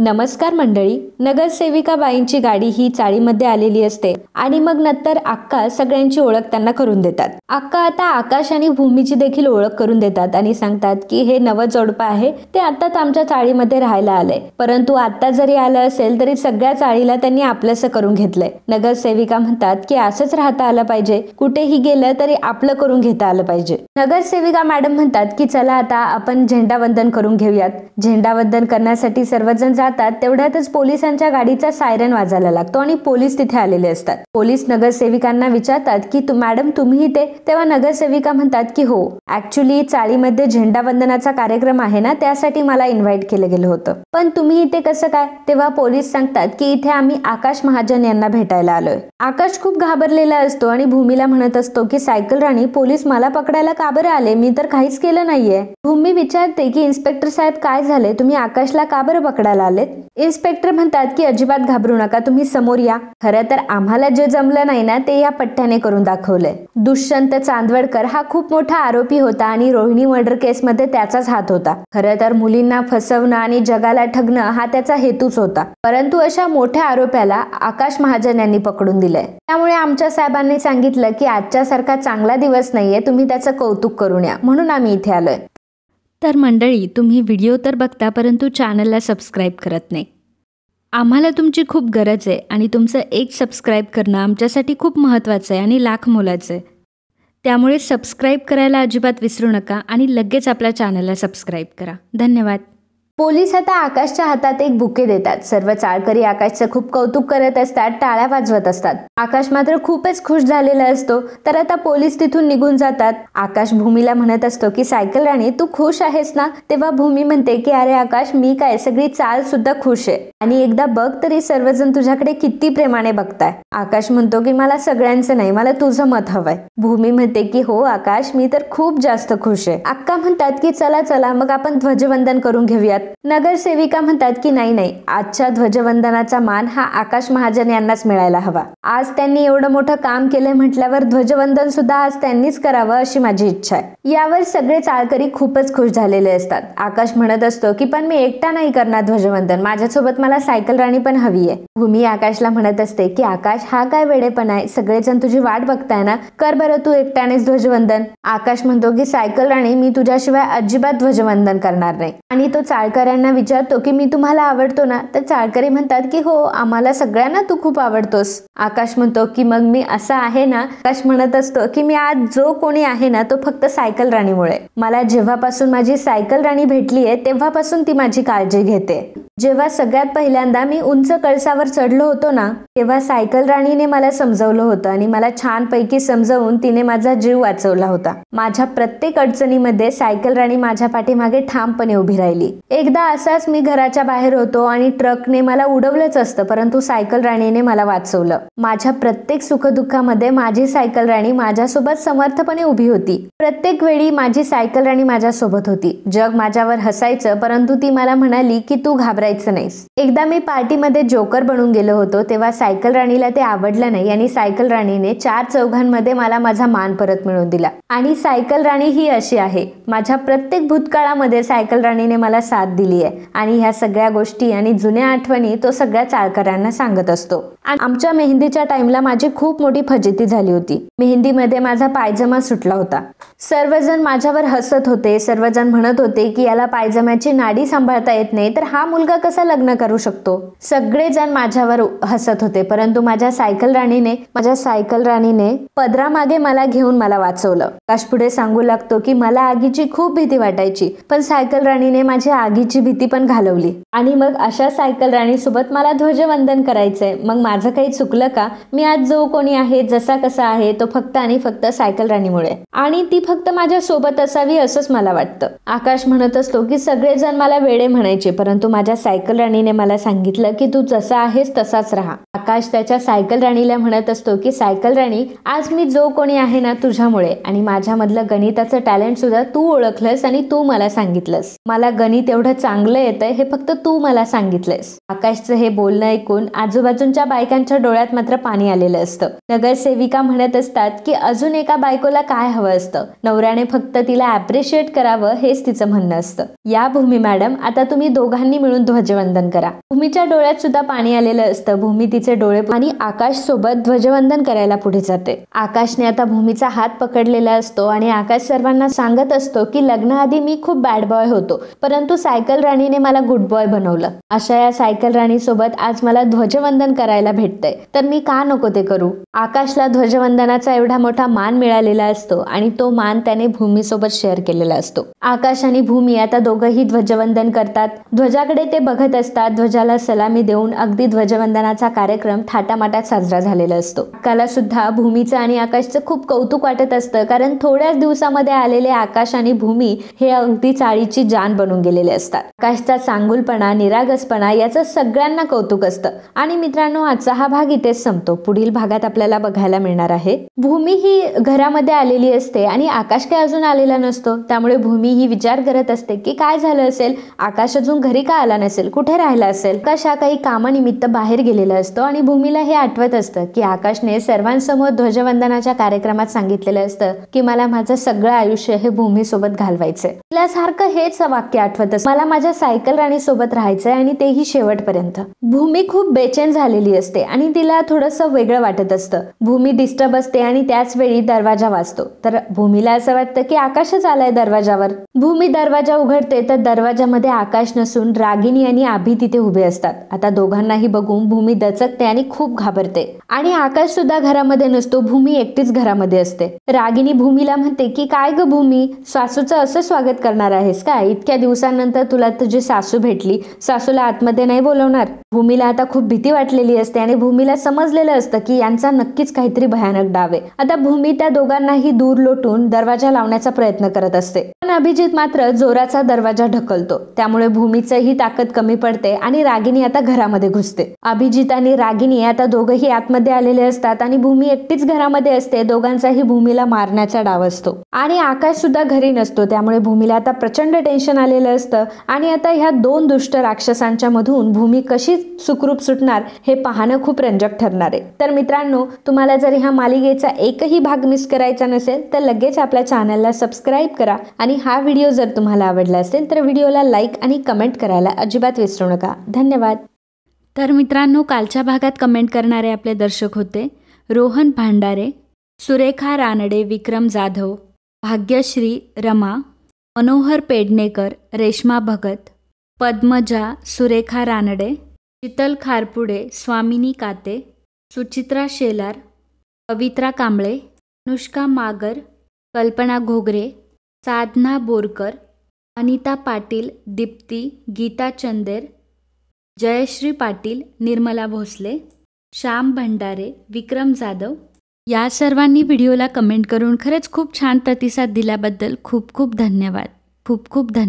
नमस्कार मंडळी. नगरसेविका बाईंची गाडी ही चाळीमध्ये आलेली असते आणि मग नंतर अक्का सगळ्यांची ओळख त्यांना करून देतात. अक्का आता आकाश आणि भूमीची देखील ओळख करून देतात आणि सांगतात की हे नवं जोडपं आहे, ते आताच आमच्या चाळीमध्ये राहायला आलंय, परंतु आता जरी आलं असेल तरी सगळ्या चाळीला त्यांनी आपलंसं करून घेतलंय. नगरसेविका म्हणतात की असंच राहता आलं पाहिजे, कुठेही गेलं तरी आपलं करून घेता आलं पाहिजे. नगरसेविका मॅडम म्हणतात की चला आता आपण झेंडावंदन करून घेऊयात. झेंडावंदन करण्यासाठी सर्वजण जातात. तेवढ्यातच पोलिसांच्या गाडीचा सायरन वाजायला लागतो आणि पोलीस तिथे आलेले असतात. पोलीस नगरसेविकांना विचारतात की मॅडम तुम्ही इथे? तेव्हा नगरसेविका म्हणतात की हो, ऍक्च्युली चाळीमध्ये झेंडावंदनाचा कार्यक्रम आहे ना, त्यासाठी मला इन्व्हाइट केलं गेलं होतं, पण तुम्ही इथे कसं काय? तेव्हा पोलीस सांगतात की इथे आम्ही आकाश महाजन यांना भेटायला आलोय. आकाश खूप घाबरलेला असतो आणि भूमीला म्हणत असतो की सायकल राणी, पोलीस मला पकडायला का बरं आले? मी तर काहीच केलं नाहीये. भूमी विचारते की इन्स्पेक्टर साहेब काय झाले, तुम्ही आकाशला का बरं पकडायला आलेत? इन्स्पेक्टर म्हणतात की अजिबात घाबरू नका, तुम्ही समोर या. खरं तर आम्हाला जे जमलं नाही ना ते या पट्ट्याने करून दाखवलंय. दुष्यंत चांदवडकर हा खूप मोठा आरोपी होता आणि रोहिणी मर्डर केसमध्ये त्याचाच हात होता. खरं तर मुलींना फसवणं आणि जगाला ठगणं हा त्याचा हेतूच होता, परंतु अशा मोठ्या आरोप्याला आकाश महाजन यांनी पकडून दिलंय. त्यामुळे आमच्या साहेबांनी सांगितलं की आजच्या सारखा चांगला दिवस नाहीये, तुम्ही त्याचं कौतुक करून या, म्हणून आम्ही इथे आलोय. तर मंडळी, तुम्ही व्हिडिओ तर बघता परंतु चॅनलला सबस्क्राईब करत नाही. आम्हाला तुमची खूप गरज आहे आणि तुमचं एक सबस्क्राईब करणं आमच्यासाठी खूप महत्त्वाचं आहे आणि लाख मोलाचं आहे. त्यामुळे सबस्क्राईब करायला अजिबात विसरू नका आणि लगेच आपल्या चॅनलला सबस्क्राईब करा. धन्यवाद. पोलीस आता आकाशच्या हातात एक बुके देतात. सर्व चाळकरी आकाशचं खूप कौतुक करत असतात, टाळ्या वाजवत असतात. आकाश मात्र खूपच खुश झालेला असतो. तर आता पोलीस तिथून निघून जातात. आकाश भूमीला म्हणत असतो की सायकल राणी, तू खुश आहेस ना? तेव्हा भूमी म्हणते की अरे आकाश, मी काय, सगळी चाल सुद्धा खुश आहे आणि एकदा बघ तरी सर्वजण तुझ्याकडे किती प्रेमाने बघताय. आकाश म्हणतो की मला सगळ्यांचं नाही, मला तुझं मत हवंय. भूमी म्हणते की हो आकाश, मी तर खूप जास्त खुश आहे. अक्का म्हणतात की चला चला मग आपण ध्वजवंदन करून घेऊयात. नगरसेविका म्हणतात की नाही, आजच्या ध्वजवंदनाचा मान हा आकाश महाजन यांनाच मिळायला हवा. आज त्यांनी एवढं मोठं काम केलंय म्हटल्यावर ध्वजवंदन सुद्धा आज त्यांनीच करावं अशी माझी इच्छा आहे. यावर सगळे चाळकरी खूपच खुश झालेले असतात. आकाश म्हणत असतो की पण मी एकटा नाही करणार ध्वजवंदन, माझ्यासोबत मला सायकल राणी पण हवी आहे. भूमी आकाशला म्हणत असते की आकाश, हा काय वेडेपणा आहे, सगळेजण तुझी वाट बघताय ना, कर बरं तू एकट्यानेच ध्वजवंदन. आकाश म्हणतो की सायकल राणी, मी तुझ्याशिवाय अजिबात ध्वजवंदन करणार नाही. आणि तो चाळकऱ्यांना विचारतो की मी तुम्हाला आवडतो ना? तर चाळकरी म्हणतात की हो, आम्हाला सगळ्यांना तू खूप आवडतोस. आकाश म्हणतो की मग मी असा आहे ना? आकाश म्हणत असतो की मी आज जो कोणी आहे ना तो फक्त सायकल राणीमुळे. मला जेव्हापासून माझी सायकल राणी भेटली आहे तेव्हापासून ती माझी काळजी घेते. जेव्हा सगळ्यात पहिल्यांदा मी उंच कळसावर चढलो होतो ना, तेव्हा सायकल राणीने मला समजवलं होतं आणि मला छानपैकी समजवून तिने माझा जीव वाचवला होता. माझ्या प्रत्येक अडचणीमध्ये सायकल राणी माझ्या पाठीमागे ठामपणे उभी राहिली. एकदा असाच मी घराच्या बाहेर होतो आणि ट्रकने मला उडवलंच असतं, परंतु सायकल राणीने मला वाचवलं. माझ्या प्रत्येक सुखदुःखामध्ये माझी सायकल राणी माझ्यासोबत समर्थपणे उभी होती. प्रत्येक वेळी माझी सायकल राणी माझ्यासोबत होती. जग माझ्यावर हसायचं, परंतु ती मला म्हणाली की तू घाबरायचं नाहीस. एकदा मी पार्टीमध्ये जोकर बनून गेलो होतो, तेव्हा सायकल राणीला ते आवडलं नाही आणि सायकल राणीने 4 चौघांमध्ये मला माझा मान परत मिळवून दिला. आणि सायकल राणी ही अशी आहे, माझ्या प्रत्येक भूतकाळामध्ये सायकल राणीने मला साथ दिली आहे आणि ह्या सगळ्या गोष्टी आणि जुन्या आठवणी तो सगळ्या चाळकऱ्यांना सांगत असतो. आमच्या मेहंदीच्या टाइमला माझी खूप मोठी फजिती झाली होती. मेहंदीमध्ये माझा पायजमा सुटला होता. सर्वजण माझ्यावर हसत होते. सर्वजण म्हणत होते की याला पायजम्याची नाडी सांभाळता येत नाही, तर हा मुलगा कसा लग्न करू शकतो. सगळेजण माझ्यावर हसत होते, परंतु माझ्या सायकल राणीने पदरामागे मला घेऊन मला वाचवलं. आकाश पुढे सांगू लागतो की मला आगीची खूप भीती वाटायची, पण सायकल राणीने माझी आगीची भीती पण घालवली आणि मग अशा सायकल राणी सोबत मला ध्वजवंदन करायचंय. मग माझं काही चुकलं का? मी आज जो कोणी आहे, जसा कसा आहे, तो फक्त आणि फक्त सायकल राणीमुळे, आणि ती फक्त माझ्या सोबत असावी असंच मला वाटतं. आकाश म्हणत असतो की सगळेजण मला वेडे म्हणायचे, परंतु माझ्या सायकल राणीने मला सांगितलं की तू जसा आहेस तसाच राहा. आकाश त्याच्या सायकल राणीला म्हणत असतो की सायकल राणी, आज मी जो कोणी आहे ना तुझ्यामुळे, आणि माझ्यामधलं गणिताचं टॅलेंट सुद्धा तू ओळखलंस आणि तू मला सांगितलंस. मला गणित एवढं एवढं चांगलं येतंय हे फक्त तू मला सांगितलंयस. आकाशचं हे बोलणं ऐकून आजूबाजूच्या बायकांच्या डोळ्यात मात्र पाणी आलेलं असतं. नगरसेविका म्हणत असतात की अजून एका बायकोला काय हवं असतं, नवऱ्याने फक्त तिला ॲप्रिशिएट करावं हेच तिचं म्हणणं असतं. या भूमी मॅडम, आता तुम्ही दोघांनी मिळून ध्वजवंदन करा. भूमीच्या डोळ्यात सुद्धा पाणी आलेलं असतं. भूमी तिचे डोळे आणि आकाश सोबत ध्वजवंदन करायला पुढे जाते. आकाशने आता भूमीचा हात पकडलेला असतो आणि आकाश सर्वांना सांगत असतो की लग्नाआधी मी खूप बॅड बॉय होतो, परंतु सायकल राणीने मला गुड बॉय बनवलं. अशा या सायकल राणी सोबत आज मला ध्वजवंदन करायला भेटतंय, तर मी का नको ते करू. आकाशला ध्वजवंदनाचा एवढा मोठा मान मिळालेला असतो आणि तो मान त्याने भूमी सोबत शेअर केलेला असतो. आकाश आणि भूमी आता दोघंही ध्वजवंदन करतात. ध्वजाकडे ते बघत असतात. ध्वजाला सलामी देऊन अगदी ध्वजवंदनाचा कार्यक्रम थाटामाटात साजरा झालेला असतो. अक्काला सुद्धा भूमीचं आणि आकाशचं खूप कौतुक वाटत असतं, कारण थोड्याच दिवसामध्ये आलेले आकाश आणि भूमी हे अगदी चाळीची जान बनून गेलेले असतात. आकाशचा चांगुलपणा, निरागसपणा याचं सगळ्यांना कौतुक असतं. आणि मित्रांनो, आजचा हा भाग इथेच संपतो. पुढील भागात आपल्याला बघायला मिळणार आहे भूमी ही घरामध्ये आलेली असते आणि आकाश काय अजून आलेला नसतो. त्यामुळे भूमी ही विचार करत असते की काय झालं असेल, आकाश अजून घरी का आला नसेल, कुठे राहिला असेल. आकाश हा काही कामानिमित्त बाहेर गेलेला असतो आणि भूमीला हे आठवत असतं की आकाशने सर्वांसमोर ध्वजवंदनाच्या कार्यक्रमात सांगितलेलं असतं की मला माझं सगळं आयुष्य हे भूमी सोबत घालवायचंय. तिला सारखं हेच वाक्य आठवत असतं, मला माझ्या सायकल राणी सोबत राहायचंय आणि तेही शेवटपर्यंत. भूमी खूप बेचैन झालेली असते आणि तिला थोडंसं वेगळं वाटत असतं. भूमी डिस्टर्ब असते आणि त्याच वेळी दरवाजा वाजतो. तर भूमीला असं वाटतं की आकाशच आलाय दरवाजावर. भूमी दरवाजा उघडते तर दरवाजामध्ये आकाश नसून रागिनी आणि आभी तिथे उभे असतात. आता दोघांनाही बघून भूमी दचकते आणि खूप घाबरते. आणि आकाश सुद्धा घरामध्ये नसतो. भूमी एकटीच घरामध्ये असते. रागिनी भूमीला म्हणते की काय ग भूमी, सासूचं असं स्वागत करणार आहेस का? इतक्या दिवसांनंतर तुला तुझी सासू भेटली, सासूला आतमध्ये नाही बोलवणार? भूमीला आता खूप भीती वाटलेली असते आणि भूमीला समजलेलं असतं की यांचा नक्कीच काहीतरी भयानक डाव आहे. आता भूमी त्या दोघांनाही दूर लोटून दरवाजा लावण्याचा प्रयत्न करत असते, पण अभिजित मात्र जोराचा दरवाजा ढकलतो. त्यामुळे भूमीचंही ताकद कमी पडते आणि रागिनी आता घरामध्ये घुसते. अभिजित आणि रागिनी आता दोघंही आतमध्ये आलेले असतात आणि भूमी एकटीच घरामध्ये असते. दोघांचाही भूमीला मारण्याचा डाव असतो आणि आकाश सुद्धा घरी नसतो. त्यामुळे भूमीला आता प्रचंड टेन्शन आलेलं असतं आणि आता ह्या दोन दुष्ट राक्षसांच्या मधून भूमी कशी सुखरूप सुटणार हे पाहणं खूप रंजक ठरणार आहे. तर मित्रांनो, तुम्हाला जर ह्या मालिकेचा एकही भाग मिस करायचा नसेल तर लगेच आपल्या चॅनलला सबस्क्राईब करा आणि हा व्हिडिओ जर तुम्हाला आवडला असेल तर व्हिडिओला लाईक आणि कमेंट करायला अजिबात विसरू नका. धन्यवाद. तर मित्रांनो, कालच्या भागात कमेंट करणारे आपले दर्शक होते रोहन भांडारे, सुरेखा रानडे, विक्रम जाधव, भाग्यश्री, रमा, मनोहर पेडणेकर, रेश्मा भगत, पद्मजा, सुरेखा रानडे, शीतल खारपुडे, स्वामिनी काते, सुचित्रा शेलार, पवित्रा कांबळे, अनुष्का मागर, कल्पना घोगरे, साधना बोरकर, अनिता पाटील, दीप्ती, गीता चंदेर, जयश्री पाटील, निर्मला भोसले, श्याम भंडारे, विक्रम जाधव या सर्वांनी व्हिडिओला कमेंट करून खरंच खूप छान प्रतिसाद दिल्याबद्दल खूप खूप धन्यवाद. खूप खूप धन्यवाद.